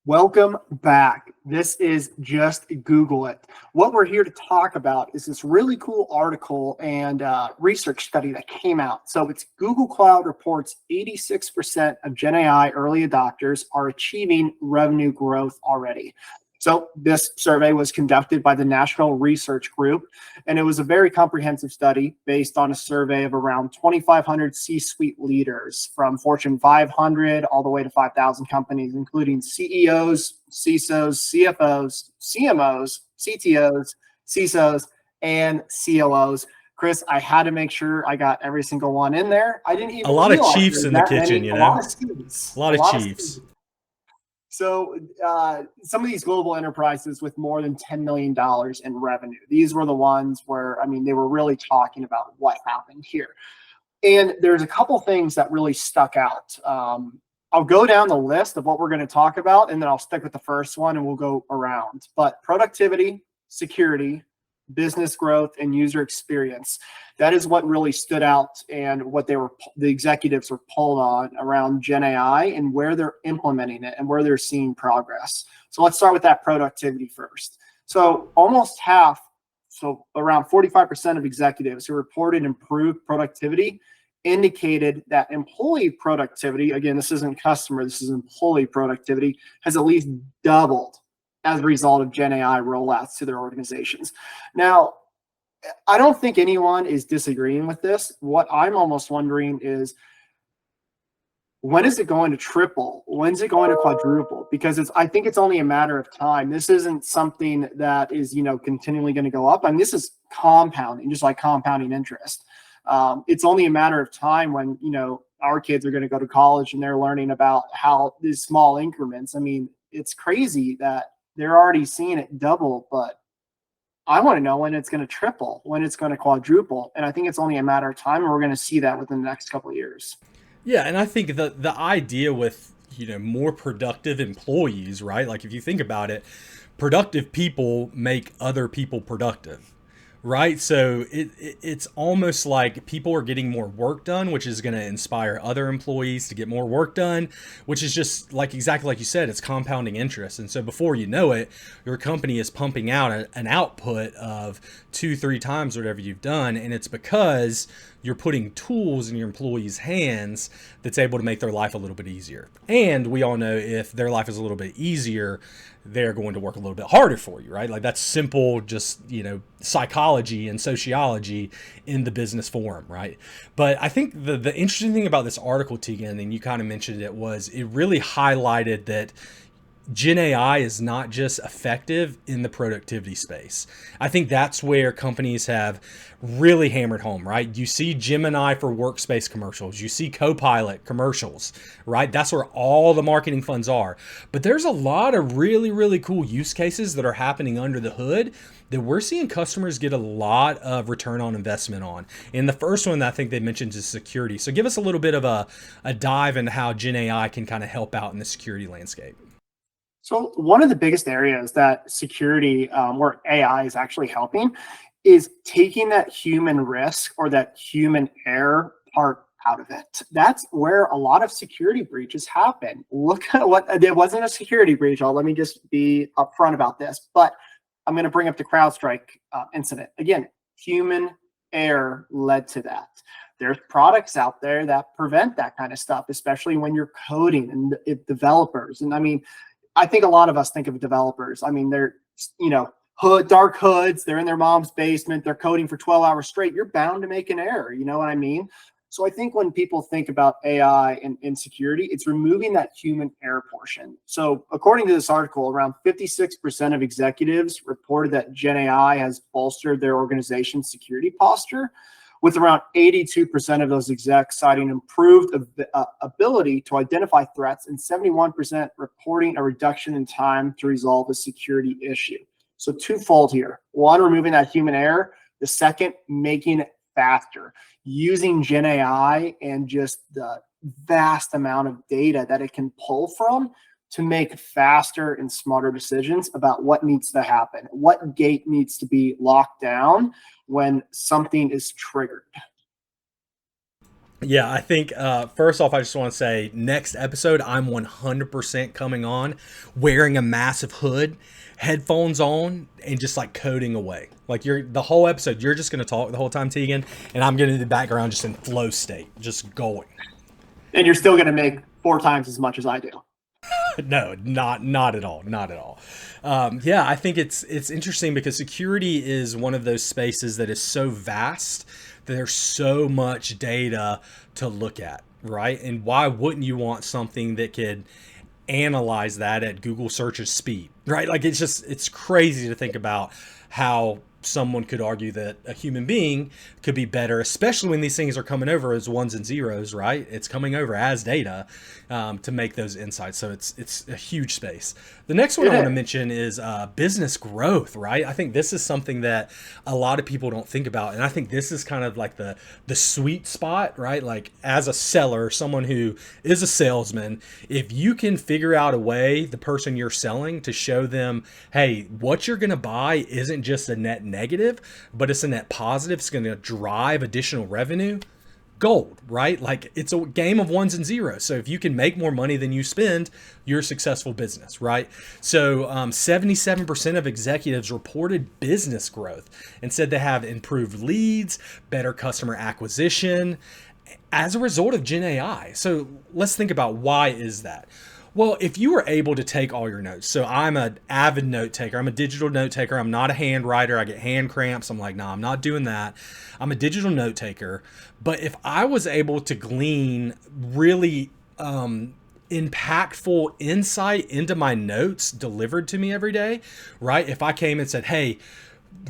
Welcome back. This is Just Google It. What we're here to talk about is this really cool article and research study that came out. So it's Google Cloud reports 86% of Gen AI early adopters are achieving revenue growth already. So this survey was conducted by the National Research Group, and it was a very comprehensive study based on a survey of around 2,500 C-suite leaders from Fortune 500 all the way to 5,000 companies, including CEOs, CISOs, CFOs, CMOs, CTOs, CISOs, and COOs. Chris, I had to make sure I got every single one in there. I didn't A even lot of realize chiefs there's in the that kitchen, many, you a know, lot of students, a lot a of lot of chiefs. students. So some of these global enterprises with more than $10 million in revenue, these were the ones where, I mean, they were really talking about what happened here. And there's a couple things that really stuck out. I'll go down the list of what we're going to talk about, and then I'll stick with the first one and we'll go around. But productivity, security, business growth, and user experience. That is what really stood out and what the executives were pulled on around Gen AI and where they're implementing it and where they're seeing progress. So let's start with that productivity first. So almost half, so around 45% of executives who reported improved productivity indicated that employee productivity, again, this isn't customer, this is employee productivity, has at least doubled as a result of Gen AI rollouts to their organizations. Now, I don't think anyone is disagreeing with this. What I'm almost wondering is, when is it going to triple? When's it going to quadruple? Because I think it's only a matter of time. This isn't something that is, continually going to go up. I mean, this is compounding, just like compounding interest. It's only a matter of time when, our kids are going to go to college and they're learning about how these small increments. I mean, it's crazy that they're already seeing it double, but I want to know when it's going to triple, when it's going to quadruple. And I think it's only a matter of time, and we're going to see that within the next couple of years. Yeah, and I think the idea with more productive employees, right? Like if you think about it, productive people make other people productive, right? So it's almost like people are getting more work done, which is going to inspire other employees to get more work done, which is just like exactly like you said, it's compounding interest. And so before you know it, your company is pumping out an output of 2-3 times whatever you've done, and it's because you're putting tools in your employees' hands that's able to make their life a little bit easier. And we all know if their life is a little bit easier, they're going to work a little bit harder for you, right? Like that's simple, just, psychology and sociology in the business forum, right? But I think the interesting thing about this article, Tegan, and you kind of mentioned it, was it really highlighted that Gen AI is not just effective in the productivity space. I think that's where companies have really hammered home, right? You see Gemini for workspace commercials, you see Copilot commercials, right? That's where all the marketing funds are. But there's a lot of really, really cool use cases that are happening under the hood that we're seeing customers get a lot of return on investment on. And the first one that I think they mentioned is security. So give us a little bit of a dive into how Gen AI can kind of help out in the security landscape. So one of the biggest areas that security, where AI is actually helping, is taking that human risk or that human error part out of it. That's where a lot of security breaches happen. Look at what it wasn't a security breach. Let me just be upfront about this, but I'm going to bring up the CrowdStrike incident again. Human error led to that. There's products out there that prevent that kind of stuff, especially when you're coding and developers. And I mean, I think a lot of us think of developers. I mean, they're, dark hoods. They're in their mom's basement. They're coding for 12 hours straight. You're bound to make an error. You know what I mean? So I think when people think about AI and insecurity, it's removing that human error portion. So according to this article, around 56% of executives reported that Gen AI has bolstered their organization's security posture, with around 82% of those execs citing improved ability to identify threats and 71% reporting a reduction in time to resolve a security issue. So twofold here. One, removing that human error. The second, making it faster, using Gen AI and just the vast amount of data that it can pull from to make faster and smarter decisions about what needs to happen, what gate needs to be locked down when something is triggered. Yeah, I think first off, I just want to say next episode, I'm 100% coming on wearing a massive hood, headphones on, and just like coding away. Like you're the whole episode, you're just going to talk the whole time, Tegan, and I'm going to do the background just in flow state, just going. And you're still going to make 4 times as much as I do. No, not at all, not at all. Yeah, I think it's interesting because security is one of those spaces that is so vast that there's so much data to look at, right? And why wouldn't you want something that could analyze that at Google search's speed, right? Like it's crazy to think about how someone could argue that a human being could be better, especially when these things are coming over as ones and zeros, right? It's coming over as data to make those insights. So it's a huge space. The next one I want to mention is business growth, right? I think this is something that a lot of people don't think about, and I think this is kind of like the sweet spot, right? Like as a seller, someone who is a salesman, if you can figure out a way, the person you're selling, to show them, hey, what you're going to buy isn't just a net negative, but it's a net positive. It's going to drive additional revenue. Gold, right? Like it's a game of ones and zeros. So if you can make more money than you spend, you're a successful business, right? So 77% of executives reported business growth and said they have improved leads, better customer acquisition as a result of Gen AI. So let's think about, why is that? Well, if you were able to take all your notes, so I'm an avid note taker. I'm a digital note taker. I'm not a hand writer. I get hand cramps. I'm like, nah, I'm not doing that. I'm a digital note taker. But if I was able to glean really impactful insight into my notes delivered to me every day, right? If I came and said, hey,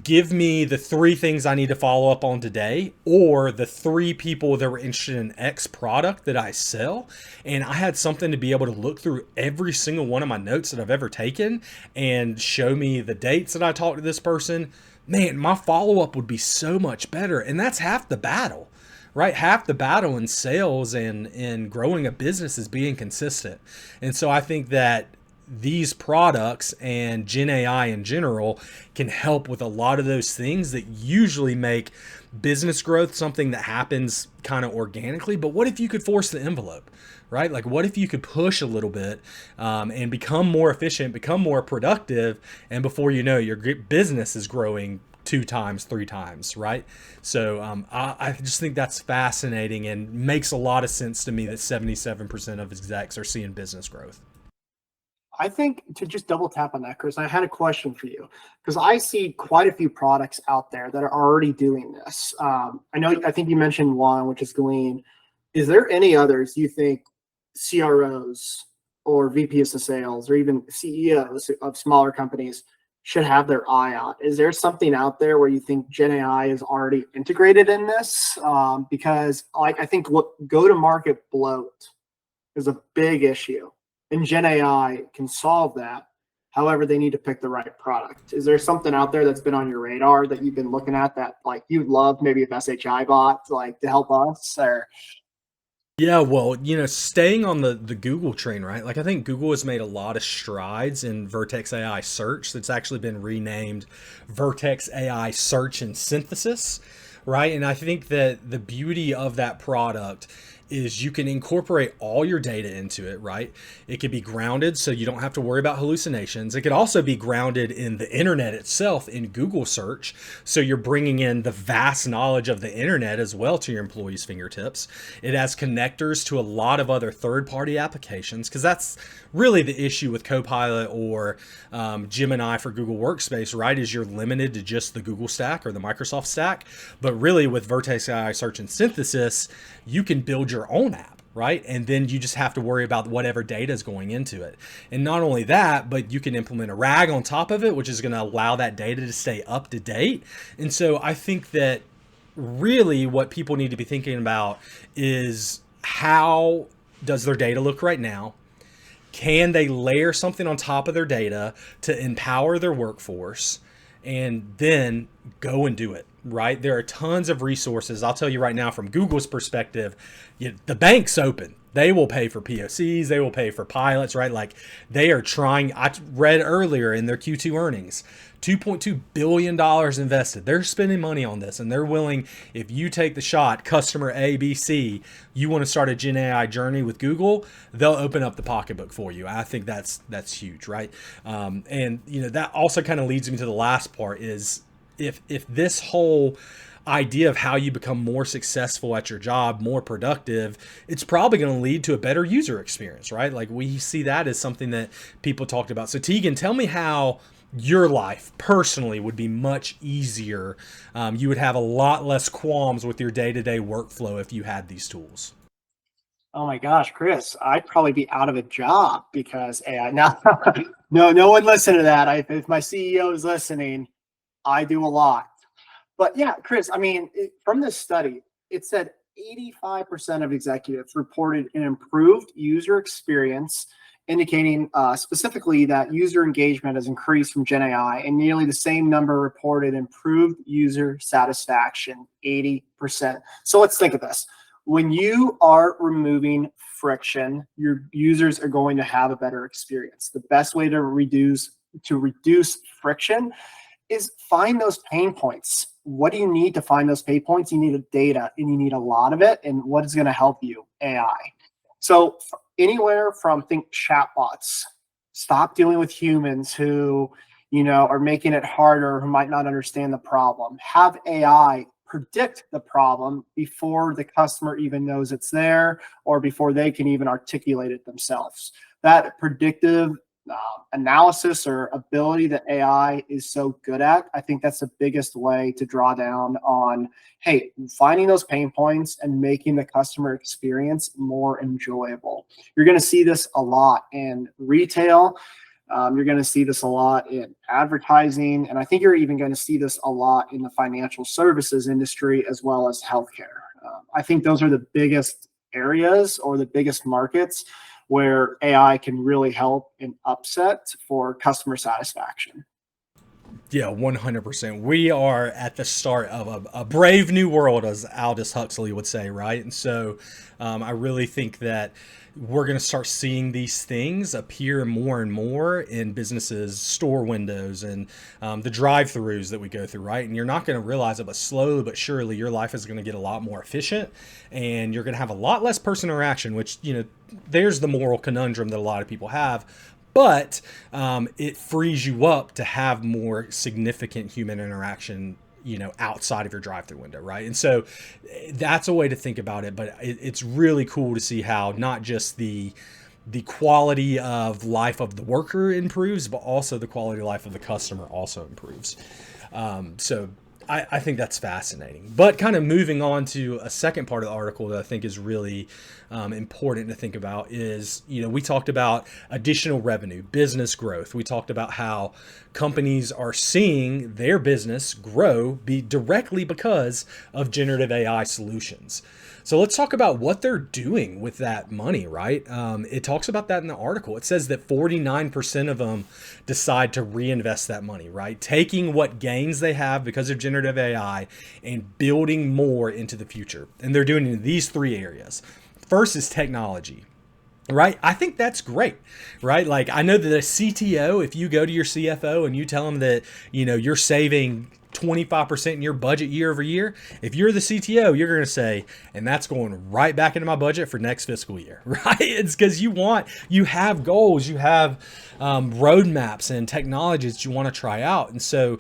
give me the 3 things I need to follow up on today, or the 3 people that were interested in X product that I sell. And I had something to be able to look through every single one of my notes that I've ever taken and show me the dates that I talked to this person. Man, my follow up would be so much better. And that's half the battle, right? Half the battle in sales and in growing a business is being consistent. And so I think that these products and Gen AI in general can help with a lot of those things that usually make business growth something that happens kind of organically. But what if you could force the envelope, right? Like what if you could push a little bit and become more efficient, become more productive, and before you know, your business is growing 2 times, 3 times, right? So I just think that's fascinating and makes a lot of sense to me that 77% of execs are seeing business growth. I think, to just double tap on that, Chris, I had a question for you, because I see quite a few products out there that are already doing this. I think you mentioned one, which is Glean. Is there any others you think CROs or VPs of sales or even CEOs of smaller companies should have their eye on? Is there something out there where you think Gen AI is already integrated in this? Because like I think what go-to-market bloat is a big issue, and Gen AI can solve that. However, they need to pick the right product. Is there something out there that's been on your radar that you've been looking at that like you'd love, maybe if SHI bot like to help us? Or Yeah, well, staying on the Google train, right? Like I think Google has made a lot of strides in Vertex AI search. That's actually been renamed Vertex AI Search and Synthesis, right? And I think that the beauty of that product is you can incorporate all your data into it, right? It could be grounded so you don't have to worry about hallucinations. It could also be grounded in the internet itself in Google search. So you're bringing in the vast knowledge of the internet as well to your employees' fingertips. It has connectors to a lot of other third-party applications, because that's really the issue with Copilot or Gemini for Google Workspace, right? Is you're limited to just the Google stack or the Microsoft stack. But really with Vertex AI Search and Synthesis, you can build your own app, right? And then you just have to worry about whatever data is going into it. And not only that, but you can implement a RAG on top of it, which is going to allow that data to stay up to date. And so I think that really what people need to be thinking about is, how does their data look right now? Can they layer something on top of their data to empower their workforce, and then go and do it? right? There are tons of resources. I'll tell you right now, from Google's perspective, the bank's open. They will pay for POCs. They will pay for pilots, right? Like they are trying. I read earlier in their Q2 earnings, $2.2 billion invested. They're spending money on this, and they're willing, if you take the shot, customer A, B, C, you want to start a Gen AI journey with Google, they'll open up the pocketbook for you. I think that's huge, right? And that also kind of leads me to the last part is if this whole idea of how you become more successful at your job, more productive, it's probably going to lead to a better user experience, right? Like we see that as something that people talked about. So Tegan, tell me how your life personally would be much easier. You would have a lot less qualms with your day-to-day workflow if you had these tools. Oh my gosh, Chris, I'd probably be out of a job because AI. Now, no one listen to that. If my CEO is listening, I do a lot. But yeah, Chris, I mean, from this study, it said 85% of executives reported an improved user experience, indicating specifically that user engagement has increased from Gen AI, and nearly the same number reported improved user satisfaction, 80%. So let's think of this. When you are removing friction, your users are going to have a better experience. The best way to reduce friction is find those pain points. What do you need to find those pain points? You need data, and you need a lot of it. And what is going to help you? AI. So anywhere from think chatbots, stop dealing with humans who, are making it harder, who might not understand the problem. Have AI predict the problem before the customer even knows it's there or before they can even articulate it themselves. That predictive analysis or ability that AI is so good at, I think that's the biggest way to draw down on, hey, finding those pain points and making the customer experience more enjoyable. You're going to see this a lot in retail. You're going to see this a lot in advertising. And I think you're even going to see this a lot in the financial services industry as well as healthcare. I think those are the biggest areas or the biggest markets where AI can really help in upset for customer satisfaction. Yeah, 100%. We are at the start of a brave new world, as Aldous Huxley would say, right? And so I really think that we're going to start seeing these things appear more and more in businesses, store windows, and the drive-throughs that we go through, right? And you're not going to realize it, but slowly but surely your life is going to get a lot more efficient, and you're going to have a lot less person interaction, which, there's the moral conundrum that a lot of people have. But it frees you up to have more significant human interaction, outside of your drive-through window, right? And so that's a way to think about it. But it's really cool to see how not just the quality of life of the worker improves, but also the quality of life of the customer also improves. So I think that's fascinating. But kind of moving on to a second part of the article that I think is really important to think about is, we talked about additional revenue, business growth. We talked about how companies are seeing their business grow directly because of generative AI solutions. So let's talk about what they're doing with that money, right? It talks about that in the article. It says that 49% of them decide to reinvest that money, right? Taking what gains they have because of generative AI and building more into the future. And they're doing it in these three areas. First is technology. Right. I think that's great. Right. Like I know that a CTO, if you go to your CFO and you tell them that, you're saving 25% in your budget year over year, if you're the CTO, you're going to say, and that's going right back into my budget for next fiscal year, right? It's because you have goals, you have roadmaps and technologies that you want to try out. And so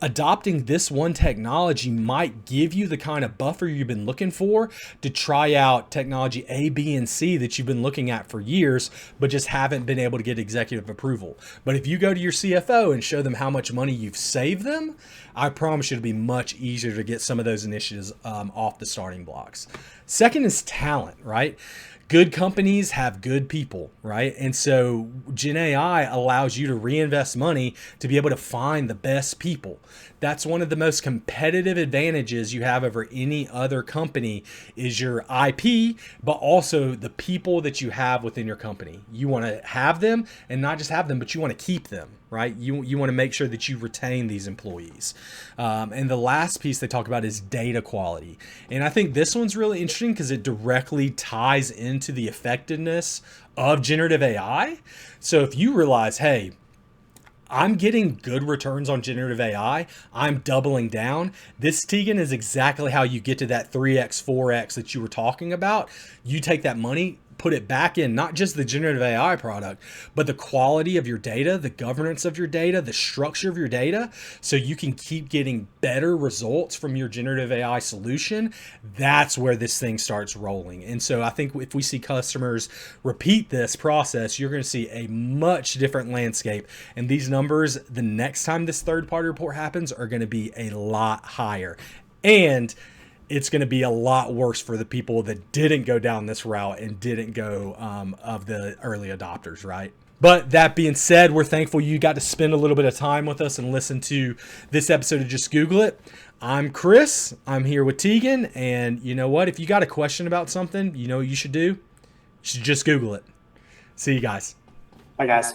adopting this one technology might give you the kind of buffer you've been looking for to try out technology A, B, and C that you've been looking at for years, but just haven't been able to get executive approval. But if you go to your CFO and show them how much money you've saved them, I promise you it'll be much easier to get some of those initiatives off the starting blocks. Second is talent, right? Good companies have good people, right? And so Gen AI allows you to reinvest money to be able to find the best people. That's one of the most competitive advantages you have over any other company is your IP, but also the people that you have within your company. You want to have them and not just have them, but you want to keep them, right? You want to make sure that you retain these employees. And the last piece they talk about is data quality. And I think this one's really interesting because it directly ties into the effectiveness of generative AI. So if you realize, hey, I'm getting good returns on generative AI, I'm doubling down. This, Tegan, is exactly how you get to that 3x, 4x that you were talking about. You take that money, put it back in not just the generative AI product, but the quality of your data, the governance of your data, the structure of your data, so you can keep getting better results from your generative AI solution. That's where this thing starts rolling. And so I think if we see customers repeat this process, you're going to see a much different landscape. And these numbers, the next time this third-party report happens, are going to be a lot higher. And it's going to be a lot worse for the people that didn't go down this route and didn't go of the early adopters, right? But that being said, we're thankful you got to spend a little bit of time with us and listen to this episode of Just Google It. I'm Chris. I'm here with Tegan. And you know what? If you got a question about something, you know what you should do? You should just Google it. See you guys. Bye, guys.